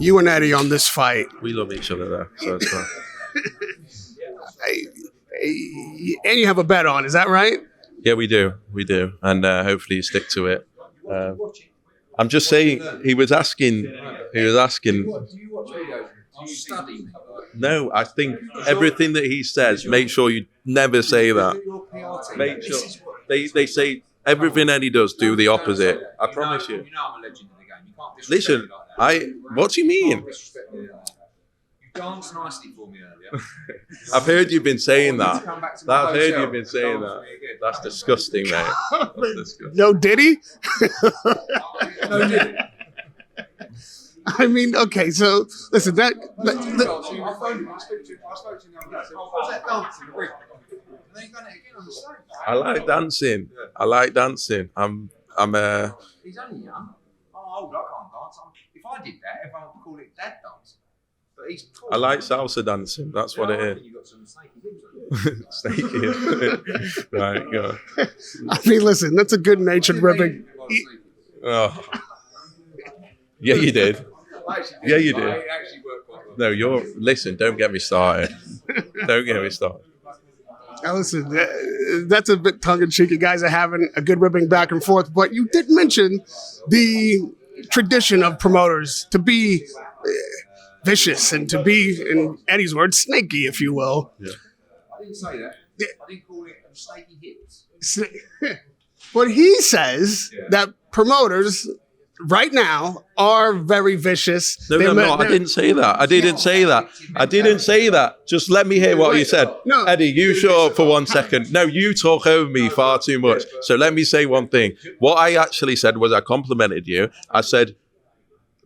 you and Eddie on this fight. We love each other there, so it's fine. And you have a bet on, is that right? Yeah, we do, and hopefully you stick to it. I'm just saying, he was asking. Do you watch videos? Do you study me? No, I think everything that he says, make sure you never say that. Make sure they say everything Eddie does, do the opposite. I promise you. You know I'm a legend in the game. You can't disrespect Listen, me like that. what do you mean? You danced nicely for me earlier. I've heard you've been saying that. Come back to my I've heard hotel you've been saying and dance that. for me again. That's disgusting, mate. That's disgusting. No Diddy? No, did it? I mean, okay, so listen, that I phoned him. I spoke to him the other day. I said, "How's that dancing?" And then he's done it again on the stage. I like dancing. I'm He's only young. I'm old. I can't dance. If I did that, everyone would call it dad dance. But he's cool. I like salsa dancing. That's what it is. You got some snaky lips on you. Snaky. Right, go. I mean, listen, that's a good-natured ribbing. Oh. Yeah, you did. Yeah, you did. It actually worked quite well. No, listen, don't get me started. Don't get me started. Now, listen, that's a bit tongue-in-cheek. You guys are having a good ribbing back and forth, but you did mention the tradition of promoters to be vicious and to be, in Eddie's words, snaky, if you will. Yeah. I didn't say that. I didn't call it snaky hips. But he says that promoters right now are very vicious. No, I didn't say that. I didn't say that. Just let me hear what you said. No. Eddie, you shut up for 1 second. No, you talk over me far too much. So let me say one thing. What I actually said was I complimented you. I said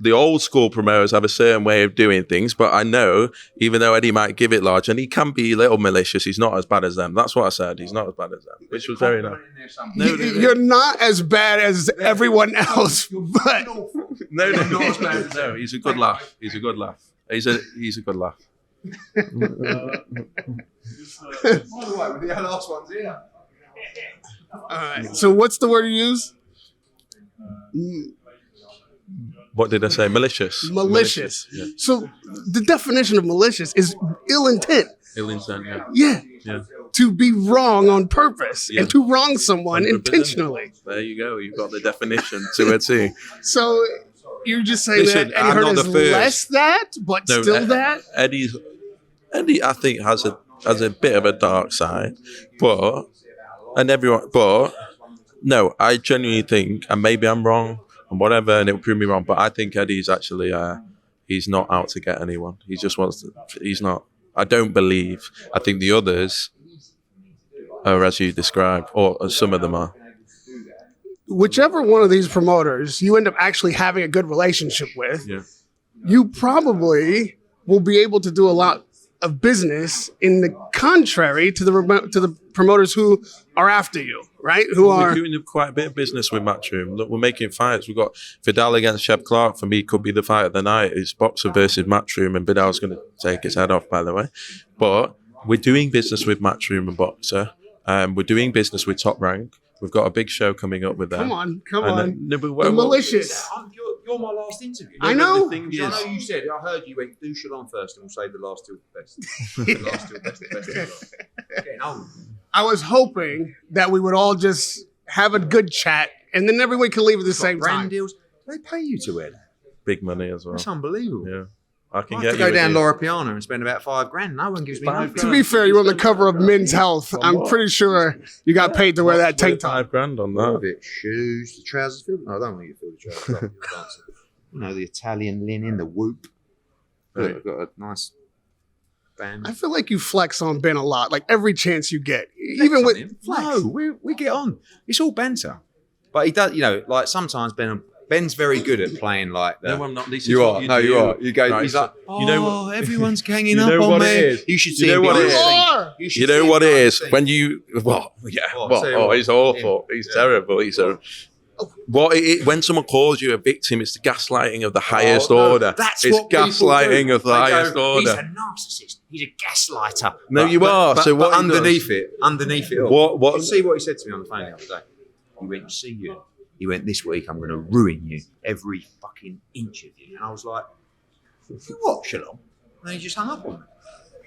the old school promoters have a certain way of doing things, but I know, even though Eddie might give it large, and he can be a little malicious, he's not as bad as them. That's what I said. He's not as bad as them, which was very nice. You're not as bad as everyone else, but No, he's a good laugh. He's a good laugh. He's a good laugh. By the way, the last one's here. all right. So what's the word you use? What did I say? Malicious. Malicious. Yeah. So the definition of malicious is ill intent. Ill intent, yeah. Yeah. Yeah. To be wrong on purpose Yeah. and to wrong someone 100%. intentionally. There you go. You've got the definition to a T. So you're just saying Listen, that Eddie I'm Hearn not is the first. less that, but No, still that? Eddie, I think, has a bit of a dark side, but no, I genuinely think, and maybe I'm wrong and whatever, and it'll prove me wrong, but I think Eddie's actually, he's not out to get anyone. He just wants to, he's not, I don't believe, I think the others are as you described, or some of them are. Whichever one of these promoters you end up actually having a good relationship with, Yeah. you probably will be able to do a lot of business in the contrary to the promoters who are after you, right? We're doing quite a bit of business with Matchroom. Look, we're making fights. We've got Vidal against Shep Clark. For me, could be the fight of the night. It's Boxer versus Matchroom, and Vidal's going to take his head off, by the way. But we're doing business with Matchroom and Boxer. We're doing business with Top Rank. We've got a big show coming up with them. Come on. No, but The malicious. You're my last interview. I know. The thing I know is, you said, I heard you went, do Shalom first and we'll save the last till the best. The last till the best, the best till the last. Getting old. I was hoping that we would all just have a good chat and then everyone can leave at the same Brand time. deals. They pay you to wear that. big money as well. That's unbelievable. Yeah. I can I get have to you go down deal. Laura Piana and spend about $5,000. No one gives me no To be fair, you're on the cover of Men's Health. I'm pretty sure you got paid to wear that tank top. $5,000 on All that. of it, shoes, the trousers. No, I don't want you to feel the trousers. I don't feel dancing. You know, the Italian linen, the whoop. Right. I've got a nice band. I feel like you flex on Ben a lot, like every chance you get. Even with flex. No, we get on. It's all banter. But he does, you know, like sometimes Ben's very good at playing like that. No, I'm not. This is You what are. you No, do. you are. You go. Right, He's so like, oh, you know what- everyone's ganging you up know on what me. it is? You should You see know him what behind it the is? scenes. You should You see know him what it behind the is scenes. when you What? he's awful. He's terrible. He's a when someone calls you a victim, it's the gaslighting of the highest no, order. that's It's what people gaslighting do. of the They go, highest He's order. a narcissist. He's a gaslighter. No, you are. But, So what he underneath does- underneath it all. What- You see what he said to me on the phone the other day? He went, see you. He went, this week I'm going to ruin you. Every fucking inch of you. And I was like, You what, Shalom? And he just hung up on me.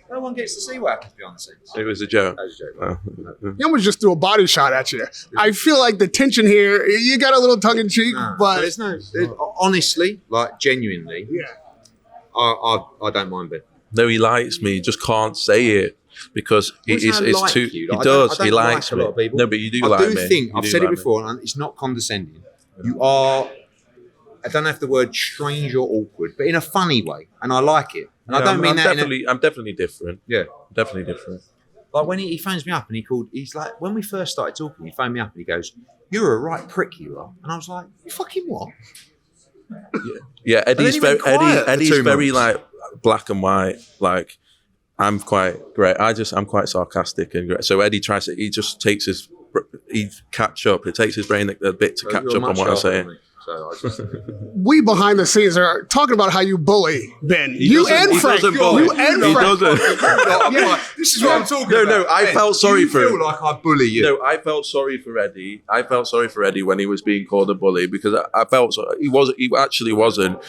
No one gets to see what happens behind the scenes. It was a joke. That was a joke. Oh. He almost just threw a body shot at you. I feel like the tension here, you got a little tongue in cheek, but there's honestly, like genuinely, yeah. I don't mind Ben. No, he likes me. He just can't say it because it's like too. You. He Like, does. I don't He likes like me. a lot of people. No, but you do I like do me. think You I've do said it like me. before, and it's not condescending. You are. I don't know if the word strange or awkward, but in a funny way, and I like it. And I don't mean that. I'm definitely different. Yeah, definitely different. Like when he phones me up and he's like, when we first started talking, he phoned me up and he goes, "You're a right prick, you are." And I was like, "You fucking what?" Yeah, Eddie's And then he went quiet for Eddie's 2 very months. like black and white. Like I'm quite great. I'm quite sarcastic and great. So Eddie he just takes he catch up. It takes his brain a bit to catch up on what I'm saying. So I just, We behind the scenes are talking about how you bully Ben. You and Frank. He doesn't. this is what I'm talking No, about. I Ben, felt sorry you for feel like I bully you. No, I felt sorry for Eddie. I felt sorry for Eddie when he was being called a bully because I felt he actually wasn't.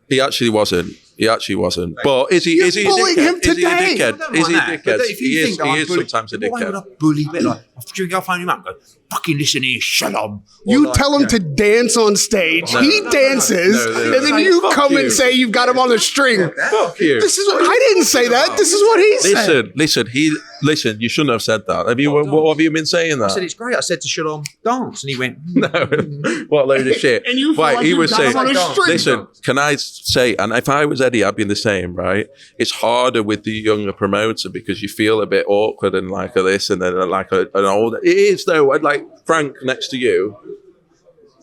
He actually wasn't. But is he a bullying him dickhead? Is he a today. dickhead? Is he a dickhead? If you think He is sometimes a why would dickhead. I bully Ben? Like, I'll phone him up and go, "Fucking listen here, Shalom." You tell him to dance on stage. He dances, No. and then you Fuck come you. and say you've got him on the string. Fuck you. This is what I didn't say that. This is what he said. Listen. You shouldn't have said that. What have you been saying I said that? it's great. I said to Shalom, "Dance," and he went, No, what a load of shit. And you feel Right, like he you was got him saying. on a string. Listen, can I say? And if I was Eddie, I'd be the same, right? It's harder with the younger promoter because you feel a bit awkward and like a this and then like an older. It is though. I'd like Frank next to you.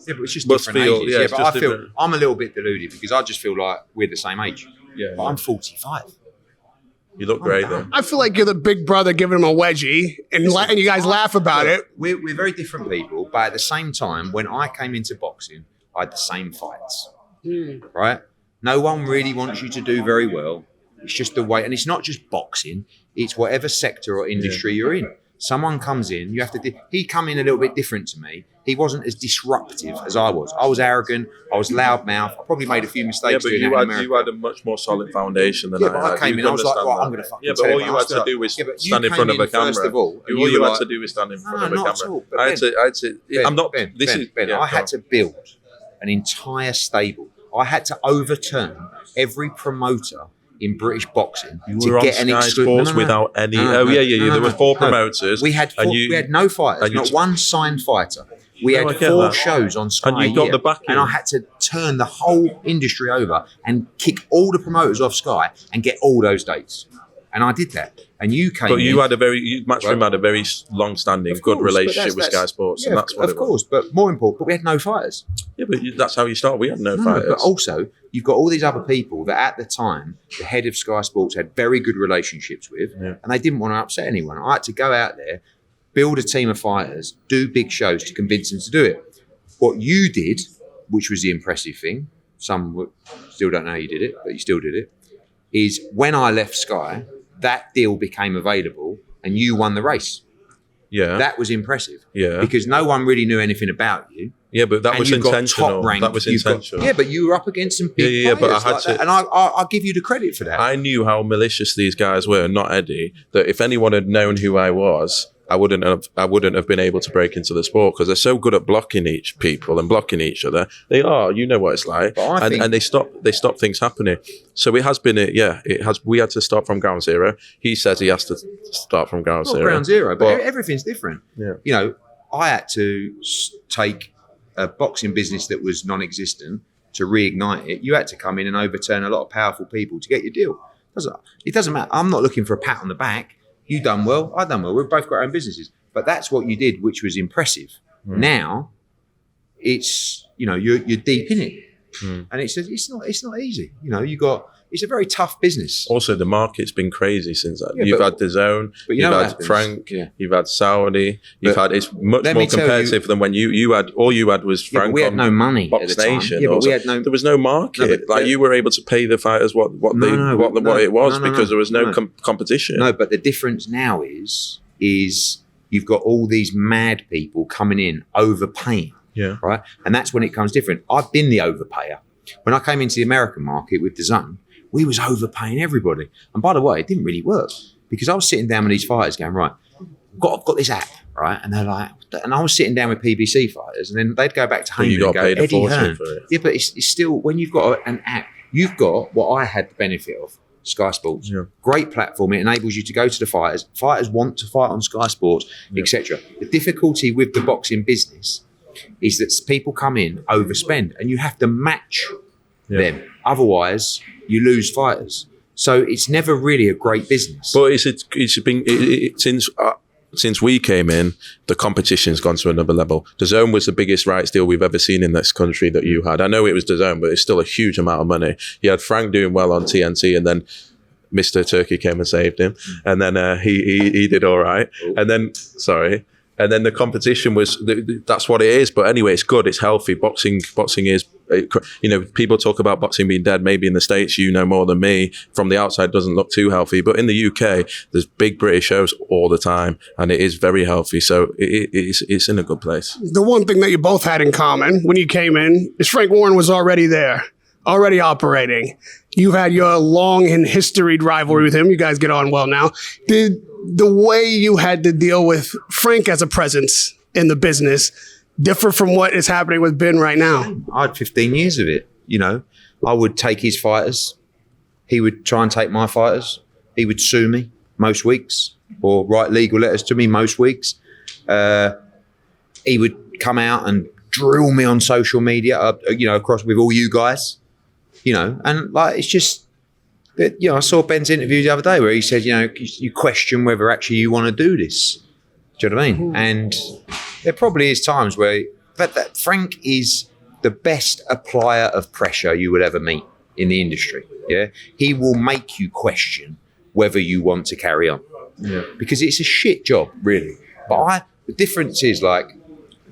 "Yeah, but it's just Must different feel- ages." yeah, Yeah, it's but just I feel different. I'm a little bit deluded because I just feel like we're the same age. Yeah, But I'm 45. you look great though. I feel like you're the big brother giving him a wedgie, and you guys laugh about it. We're very different people, but at the same time, when I came into boxing, I had the same fights. Right? No one really wants you to do very well. It's just the way, and it's not just boxing, it's whatever sector or industry you're in. Someone comes in, you have to, he come in a little bit different to me. He wasn't as disruptive as I was. I was arrogant, I was loudmouth, I probably made a few Yeah, mistakes but doing you that in had, America. you had a much more solid foundation than Yeah, but I had. came You in, I was like, understand well, that. I'm going to fucking Yeah, but tell all everyone. you had I was to like- do was Yeah, but you stand in came front of a in first camera. of all, and All you were had like- to do was stand in front No, of a not at camera. all, but I had to. Ben, I'm not. Ben, This Ben, is. Ben, yeah, I go had on. to build an entire stable. I had to overturn every promoter in British boxing You to were on get an Sky exclusive. Sports without any. There were 4 promoters. We had and we had no fighters, and you not one signed fighter. We No, I had get 4 that. shows on Sky. And you a got year, the backing. and I had to turn the whole industry over and kick all the promoters off Sky and get all those dates. And I did that. And you came. But you in, had a Matchroom had a very long-standing, Of good course, but relationship with that's- Sky Sports, yeah, and that's what of it was. course. But more important, but we had no fighters. Yeah, but that's how you start. We had no No, fighters. but also you've got all these other people that at the time the head of Sky Sports had very good relationships with, Yeah. and they didn't want to upset anyone. I had to go out there, build a team of fighters, do big shows to convince them to do it. What you did, which was the impressive thing, still don't know how you did it, but you still did it, is when I left Sky, that deal became available and you won the race. Yeah. That was impressive. Yeah. Because no one really knew anything about you. Yeah, but that And was you've got intentional. top rank, That was you've got- intentional. yeah, but you were up against some big Yeah, but I players had like to- that, and I'll give you the credit for that. I knew how malicious these guys were, not Eddie. That if anyone had known who I was, I wouldn't have been able to break into the sport because they're so good at blocking each people and blocking each other. They are, you know what it's like, But I think- and they stop things happening. So it has been, it has. We had to start from ground zero. He says he has to start from ground Not zero. ground zero, but But- everything's different. Yeah. You know, I had to take a boxing business that was non-existent to reignite it. You had to come in and overturn a lot of powerful people to get your deal. It doesn't matter. I'm not looking for a pat on the back. You done well, I done well. We've both got our own businesses. But that's what you did, which was impressive. Now, it's, you know, you're deep in it. And it's not easy. You know, it's a very tough business. Also, the market's been crazy since that. Yeah, You've but- had the Zone, but you you've know what had happens? Frank, Yeah. you've had Saudi, you've But had. It's much let more me tell you- competitive than when you had. All you had was Yeah, but Frank. we had on no money Box at the time. Nation. Yeah, but we also. had no. There was no market. No, but- like you were able to pay the fighters what it was because there was no competition. No, but the difference now is you've got all these mad people coming in overpaying. Yeah. Right. And that's when it comes different. I've been the overpayer. When I came into the American market with DAZN, we was overpaying everybody. And by the way, it didn't really work because I was sitting down with these fighters going, right, I've got this app, right? And they're like, and I was sitting down with PBC fighters, and then they'd go back to home and go, Eddie Hearn. For it. Yeah, but it's still, when you've got an app, you've got what I had the benefit of, Sky Sports. Yeah. Great platform. It enables you to go to the fighters. Fighters want to fight on Sky Sports, etc. The difficulty with the boxing business is that people come in, overspend, and you have to match them. Otherwise, you lose fighters. So it's never really a great business. But it's been since we came in, the competition's gone to another level. DAZN was the biggest rights deal we've ever seen in this country that you had. I know it was DAZN, but it's still a huge amount of money. You had Frank doing well on TNT, and then Mr. Turkey came and saved him, and then he did all right. And then the competition was, that's what it is. But anyway, it's good, it's healthy. Boxing is, people talk about boxing being dead. Maybe in the States, more than me. From the outside, it doesn't look too healthy. But in the UK, there's big British shows all the time, and it is very healthy. So it's in a good place. The one thing that you both had in common when you came in is Frank Warren was already there, already operating. You had your long and historied rivalry with him. You guys get on well now. Did the way you had to deal with Frank as a presence in the business differ from what is happening with Ben right now? I had 15 years of it. I would take his fighters. He would try and take my fighters. He would sue me most weeks or write legal letters to me most weeks. He would come out and drill me on social media, across with all you guys, and like, it's just, I saw Ben's interview the other day where he said, you question whether actually you want to do this. Do you know what I mean? And there probably is times where, but that Frank is the best applier of pressure you would ever meet in the industry. Yeah, he will make you question whether you want to carry on. Yeah, because it's a shit job, really. But the difference is, like,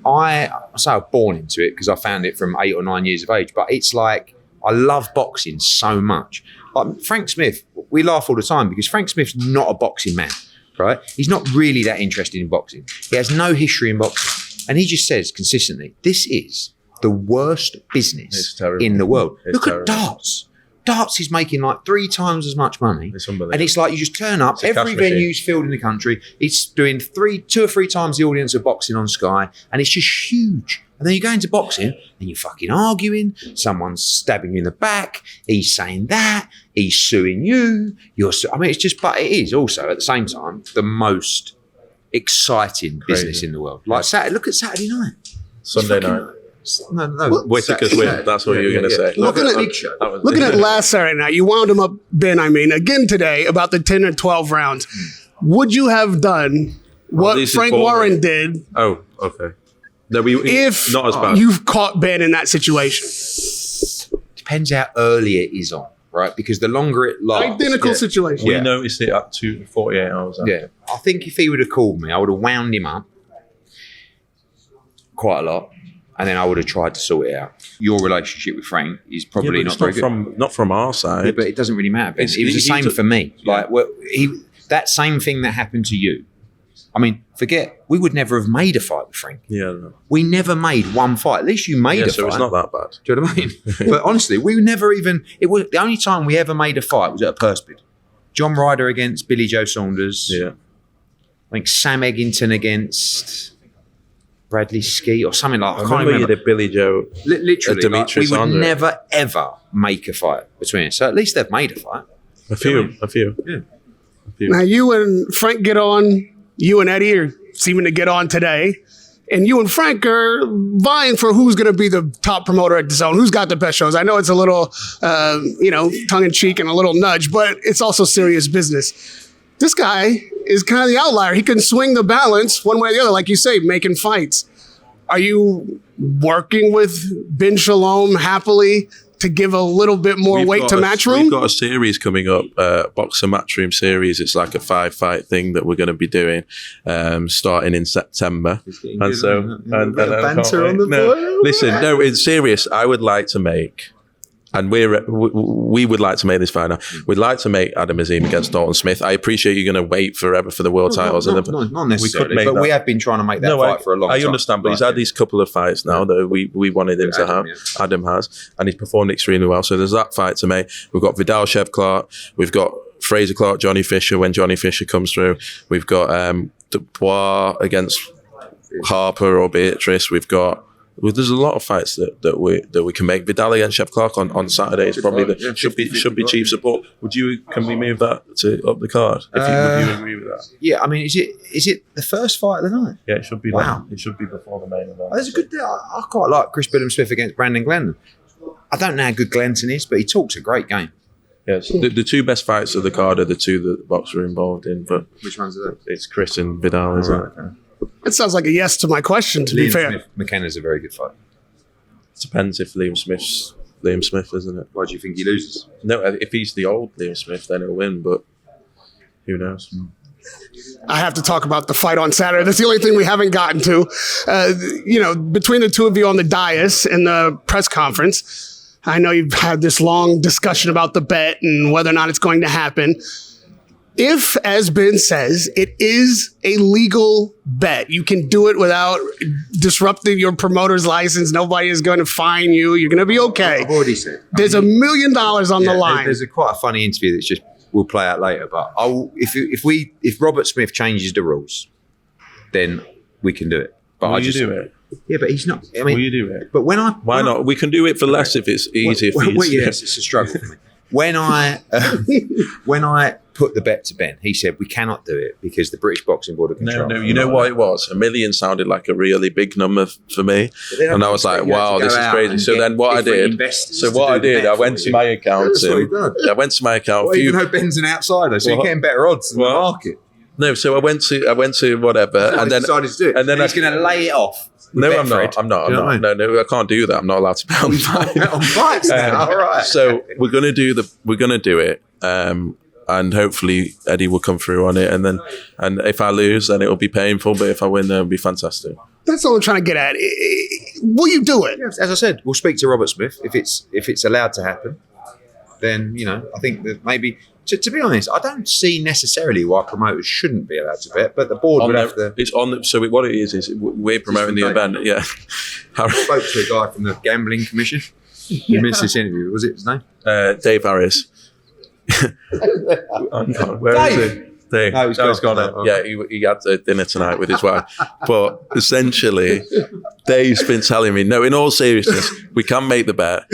I say I was born into it because I found it from 8 or 9 years of age. But it's like, I love boxing so much. Like Frank Smith, we laugh all the time because Frank Smith's not a boxing man, right? He's not really that interested in boxing. He has no history in boxing. And he just says consistently, this is the worst business in the world. Look at darts. Darts is making like 3 times as much money. It's unbelievable. And it's like you just turn up, every venue's filled in the country. It's doing 2 or 3 times the audience of boxing on Sky. And it's just huge. And then you go into boxing and you're fucking arguing. Someone's stabbing you in the back. He's saying that. He's suing you. It's just, but it is also at the same time the most exciting business in the world. Like look at Saturday night. Sunday night. No. Whitaker's win. That's what you were going to say. Looking at last Saturday night, you wound him up, Ben, again today, about the 10 or 12 rounds. Would you have done what Frank Warren did? Oh, okay. No, if not as bad. You've caught Ben in that situation. Depends how early it is on, right? Because the longer it lasts. Identical situation. We noticed it up to 48 hours after. Yeah. I think if he would have called me, I would have wound him up quite a lot. And then I would have tried to sort it out. Your relationship with Frank is probably not very good. Not from our side. Yeah, but it doesn't really matter, Ben. It was the same for me. Yeah. Like, that same thing that happened to you. We would never have made a fight with Frank. Yeah, no. We never made one fight. At least you made a fight. So it's not that bad. Do you know what I mean? But honestly, we never even, it was the only time we ever made a fight was at a purse bid. John Ryder against Billy Joe Saunders. Yeah. I think Sam Eggington against Bradley Skeet or something like that. I can't remember. You did Billy Joe. Literally, we would never, ever make a fight between us. So at least they've made a fight. A few. Yeah. Now, you and Frank get on. You and Eddie are seeming to get on today. And you and Frank are vying for who's going to be the top promoter at DAZN, who's got the best shows. I know it's a little, tongue-in-cheek and a little nudge, but it's also serious business. This guy is kind of the outlier. He can swing the balance one way or the other, like you say, making fights. Are you working with Ben Shalom happily to give a little bit more weight to Matchroom? We've got a series coming up, Boxer Matchroom series. It's like a 5-fight thing that we're going to be doing, starting in September. And so, and banter on the board. Listen, no, it's serious. I would like to make And we would like to make this fight now. We'd like to make Adam Azim against Dalton Smith. I appreciate you're going to wait forever for the world titles. Not necessarily, but we have been trying to make that fight for a long time. I understand, but he's had these couple of fights now that we wanted him to have. Adam has, and he's performed extremely well. So there's that fight to make. We've got Vidal Shev-Clark. We've got Fraser Clark, Johnny Fisher when Johnny Fisher comes through. We've got Dubois against Harper or Beatrice. There's a lot of fights that we can make. Vidal against Shev Clark on Saturday is probably should be chief support. Can we move that to up the card? Would you agree with that? Yeah, I mean, is it the first fight of the night? Yeah, it should be. Wow, it should be before the main event. There's a good. I quite like Chris Billham-Smith against Brandon Glenn. I don't know how good Glenton is, but he talks a great game. Yeah, so the two best fights of the card are the two that the boxers are involved in. But which ones are those? It's Chris and Vidal, isn't it? Okay. It sounds like a yes to my question, to be fair. Smith, McKenna's a very good fight. It depends if Liam Smith, isn't it? Why do you think he loses? No, if he's the old Liam Smith, then he'll win, but who knows? I have to talk about the fight on Saturday. That's the only thing we haven't gotten to. Between the two of you on the dais in the press conference, I know you've had this long discussion about the bet and whether or not it's going to happen. If, as Ben says, it is a legal bet, you can do it without disrupting your promoter's license. Nobody is going to fine you. You're going to be okay. I've already said. There's $1 million on the line. There's quite a funny interview that's just we'll play out later. But if Robert Smith changes the rules, then we can do it. But Will you do it? Yeah, but he's not. I mean, Will you do it? But why not? We can do it for less if it's easier for you. Yes, it's a struggle for me. When I put the bet to Ben, he said we cannot do it because the British Boxing Board of Control. No, you know what it was? $1 million sounded like a really big number for me, and I was like, "Wow, this is crazy." So then, what I did, I went to my account. I went to my account. Well, even though Ben's an outsider, so you're getting better odds in the market. No, so I went to whatever, and then decided to do it. And then he's going to lay it off. No, I'm not. No, I can't do that. I'm not allowed to bet on fights. Bet on fights now. All right. So we're gonna do it, and hopefully Eddie will come through on it. And if I lose, then it'll be painful. But if I win, then it'll be fantastic. That's all I'm trying to get at. Will you do it? As I said, we'll speak to Robert Smith if it's allowed to happen. Then I think that maybe. To be honest, I don't see necessarily why promoters shouldn't be allowed to bet, but the board would have to. It's on. What it is we're promoting the event. Yeah. I spoke to a guy from the Gambling Commission. You missed this interview. Was it his name? Dave Harris. Where is he? Dave. No, he's gone now. Yeah, he had dinner tonight with his wife. But essentially, Dave's been telling me, no, in all seriousness, we can make the bet,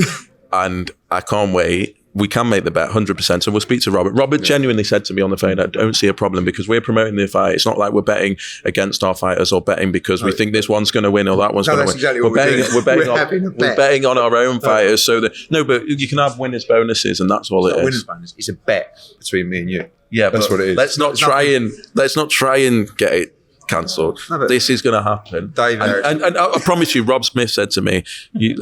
and I can't wait. We can make the bet 100%. So we'll speak to Robert. Robert genuinely said to me on the phone, I don't see a problem because we're promoting the fight. It's not like we're betting against our fighters or betting because we think this one's going to win or that one's going to win. Exactly we're betting on our own fighters. But you can have winners bonuses and that's all it is. Winners bonus. It's a bet between me and you. Yeah, that's what it is. Let's not try and get it cancelled. This is going to happen. And I promise you, Rob Smith said to me,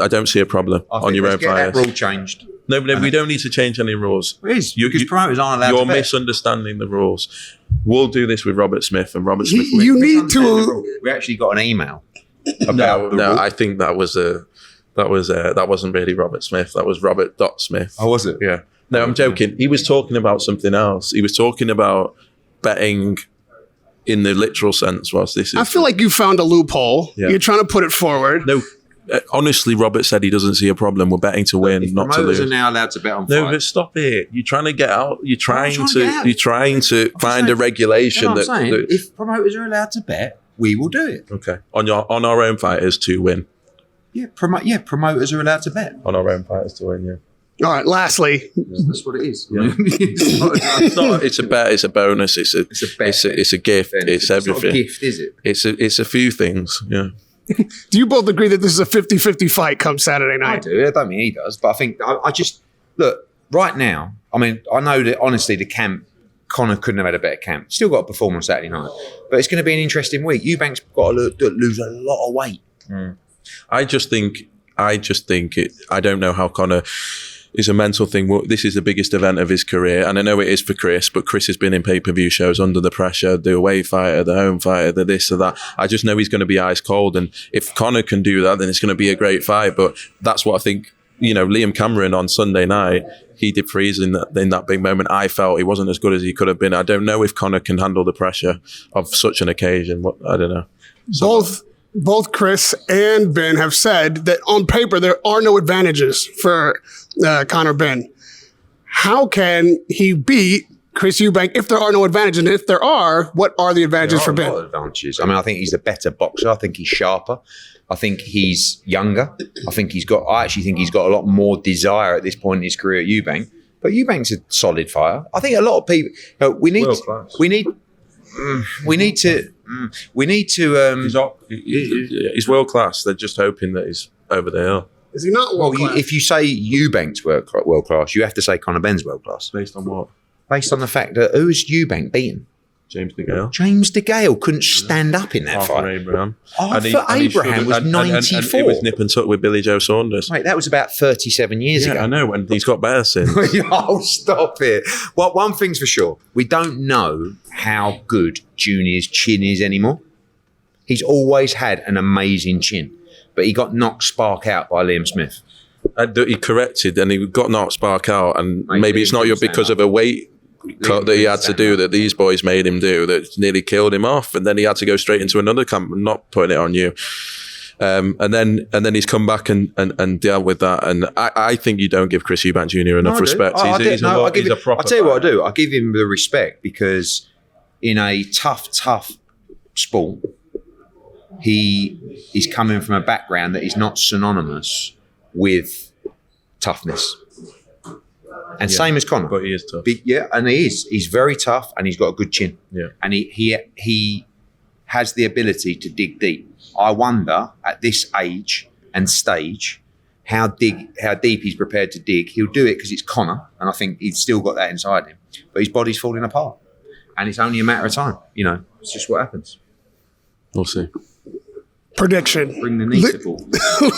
I don't see a problem on your own fighters. That rule changed. No, we don't need to change any rules. It is, because promoters aren't allowed to bet. You're misunderstanding the rules. We'll do this with Robert Smith and Robert Smith. You need to. We actually got an email about No, I think that wasn't really Robert Smith. That was Robert Smith. Oh, was it? Yeah. No, I'm joking. He was talking about something else. He was talking about betting in the literal sense. I feel like you found a loophole. Yeah. You're trying to put it forward. No. Honestly, Robert said he doesn't see a problem. We're betting to win, not to lose. Promoters are now allowed to bet on fights. No, but stop it. You're trying to get out. You're trying to find a regulation that if promoters are allowed to bet, we will do it. Okay. On our own fighters to win. Yeah, promoters are allowed to bet. On our own fighters to win, yeah. All right, lastly. That's what it is. Yeah. It's a bet, it's a bonus, it's a gift, it's everything. Not a gift, is it? It's a few things, yeah. Do you both agree that this is a 50-50 fight come Saturday night? I do. I don't mean he does, but I think I just look right now. I mean, I know that honestly, the camp Conor couldn't have had a better camp. Still got to perform on Saturday night, but it's going to be an interesting week. Eubank's got to lose a lot of weight. I just think it. I don't know how Conor. It's a mental thing. Well, this is the biggest event of his career, and I know it is for Chris, but Chris has been in pay-per-view shows under the pressure, the away fighter, the home fighter, the this or that. I just know he's going to be ice cold, and if Conor can do that, then it's going to be a great fight. But that's what I think Liam Cameron on Sunday night, he did freeze in that big moment. I felt he wasn't as good as he could have been. I don't know if Conor can handle the pressure of such an occasion. I don't know. Both Chris and Ben have said that on paper there are no advantages for Conor Benn. How can he beat Chris Eubank if there are no advantages? And if there are, what are the advantages for Ben? There are a lot of advantages. I mean, I think he's the better boxer. I think he's sharper. I think he's younger. I actually think he's got a lot more desire at this point in his career at Eubank. But Eubank's a solid fighter. I think a lot of people. We need to. He's world class. They're just hoping that he's over the hill. Is he not world class? If you say Eubank's world class, you have to say Conor Benn's world class. Based on what? Based on the fact that who's Eubank beaten? James DeGale. James DeGale couldn't stand up in that fight. Abraham. Abraham was 94. And it was nip and tuck with Billy Joe Saunders. Mate, that was about 37 years ago. I know, and he's got better since. Oh, stop it. Well, one thing's for sure. We don't know how good Junior's chin is anymore. He's always had an amazing chin, but he got knocked spark out by Liam Smith. He corrected and he got knocked spark out, and maybe it's not because of a weight cut that he had to do that these boys made him do that nearly killed him off, and then he had to go straight into another camp. I'm not putting it on you. And then he's come back and dealt with that. And I think you don't give Chris Eubank Jr. enough respect. He's a proper. I'll tell you what I do. I give him the respect because in a tough sport, he's coming from a background that is not synonymous with toughness. And same as Conor. But he is tough. And he is. He's very tough and he's got a good chin. Yeah. And he has the ability to dig deep. I wonder at this age and stage how deep he's prepared to dig. He'll do it because it's Conor, and I think he's still got that inside him. But his body's falling apart. And it's only a matter of time. It's just what happens. We'll see. Prediction. Bring the knee to ball.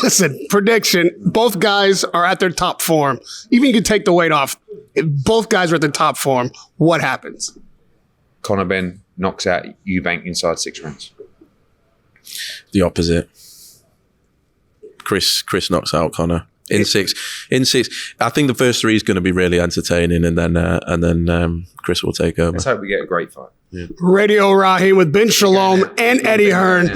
Listen, prediction. Both guys are at their top form. Even you can take the weight off. If both guys are at their top form, what happens? Conor Benn knocks out Eubank inside 6 rounds. The opposite. Chris knocks out Conor in six. I think the first 3 is going to be really entertaining, and then Chris will take over. Let's hope we get a great fight. Yeah. Radio Rahim with Ben Shalom and Eddie Hearn.